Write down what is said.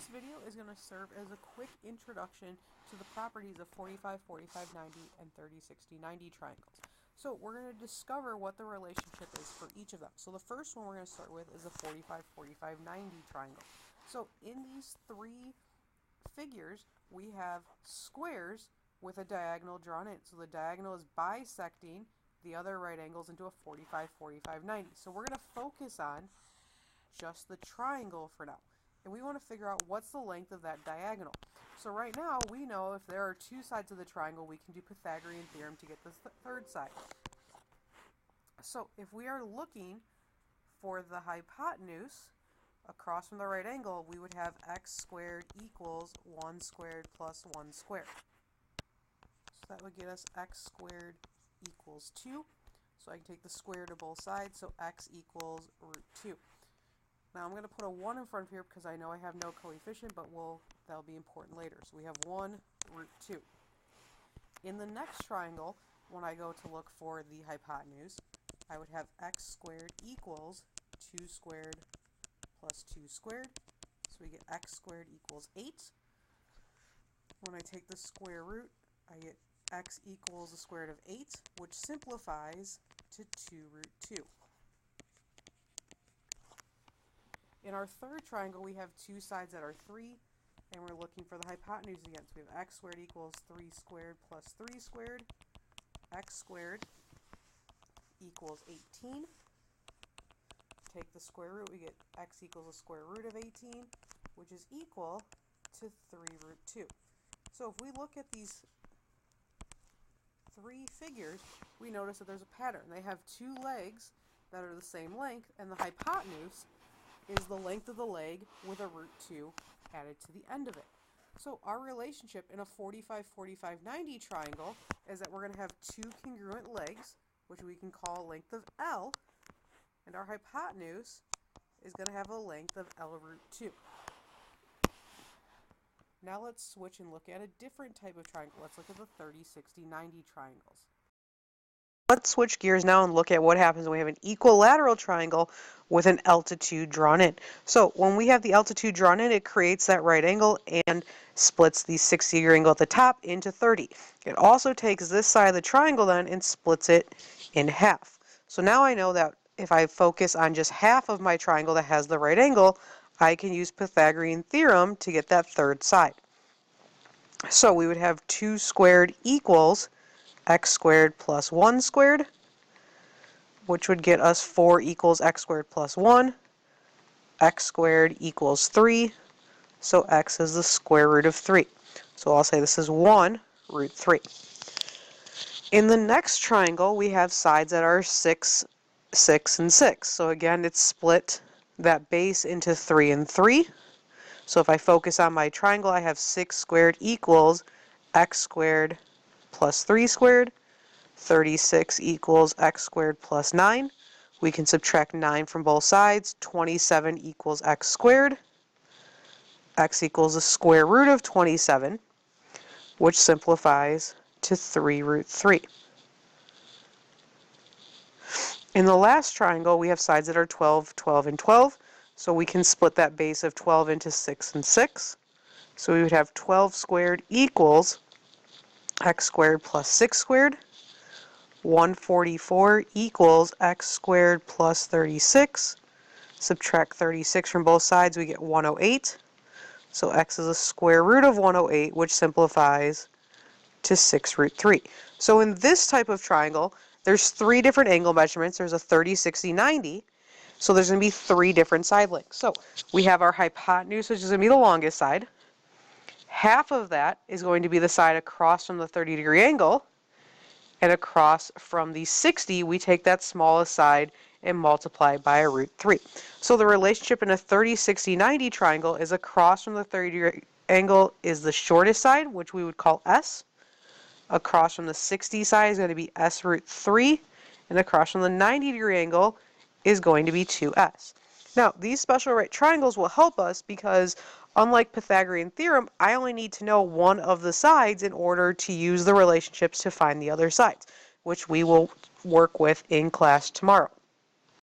This video is going to serve as a quick introduction to the properties of 45, 45, 90, and 30, 60, 90 triangles. So we're going to discover what the relationship is for each of them. So the first one we're going to start with is the 45, 45, 90 triangle. So in these three figures, we have squares with a diagonal drawn in. So the diagonal is bisecting the other right angles into a 45, 45, 90. So we're going to focus on just the triangle for now. And we want to figure out what's the length of that diagonal. So right now we know if there are two sides of the triangle, we can do Pythagorean theorem to get the third side. So if we are looking for the hypotenuse across from the right angle, we would have x squared equals 1 squared plus 1 squared. So that would get us x squared equals 2. So I can take the square root of both sides, so x equals root 2. Now I'm going to put a 1 in front of here because I know I have no coefficient, but that'll be important later. So we have 1 root 2. In the next triangle, when I go to look for the hypotenuse, I would have x squared equals 2 squared plus 2 squared. So we get x squared equals 8. When I take the square root, I get x equals the square root of 8, which simplifies to 2 root 2. In our third triangle, we have two sides that are 3, and we're looking for the hypotenuse again. So we have x squared equals 3 squared plus 3 squared. X squared equals 18. Take the square root, we get x equals the square root of 18, which is equal to 3 root 2. So if we look at these three figures, we notice that there's a pattern. They have two legs that are the same length, and the hypotenuse is the length of the leg with a root 2 added to the end of it. So our relationship in a 45, 45, 90 triangle is that we're going to have two congruent legs, which we can call length of L, and our hypotenuse is going to have a length of L root 2. Now let's switch and look at a different type of triangle. Let's look at the 30, 60, 90 triangles. Let's switch gears now and look at what happens when we have an equilateral triangle with an altitude drawn in. So when we have the altitude drawn in, it creates that right angle and splits the 60-degree angle at the top into 30. It also takes this side of the triangle then and splits it in half. So now I know that if I focus on just half of my triangle that has the right angle, I can use Pythagorean theorem to get that third side. So we would have 2 squared equals x squared plus 1 squared, which would get us 4 equals x squared plus 1. X squared equals 3, so x is the square root of 3. So I'll say this is 1 root 3. In the next triangle, we have sides that are 6, 6, and 6. So again, it's split that base into 3 and 3. So if I focus on my triangle, I have 6 squared equals x squared plus 3 squared. 36 equals x squared plus 9. We can subtract 9 from both sides. 27 equals x squared. X equals the square root of 27, which simplifies to 3 root 3. In the last triangle, we have sides that are 12, 12, and 12. So we can split that base of 12 into 6 and 6. So we would have 12 squared equals x squared plus 6 squared. 144 equals x squared plus 36. Subtract 36 from both sides, we get 108. So x is the square root of 108, which simplifies to 6 root 3. So in this type of triangle, there's three different angle measurements. There's a 30, 60, 90. So there's going to be three different side lengths. So we have our hypotenuse, which is going to be the longest side. Half of that is going to be the side across from the 30-degree angle. And across from the 60, we take that smallest side and multiply by a root 3. So the relationship in a 30, 60, 90 triangle is across from the 30-degree angle is the shortest side, which we would call S. Across from the 60 side is going to be S root 3. And across from the 90-degree angle is going to be 2S. Now, these special right triangles will help us because, unlike Pythagorean theorem, I only need to know one of the sides in order to use the relationships to find the other sides, which we will work with in class tomorrow.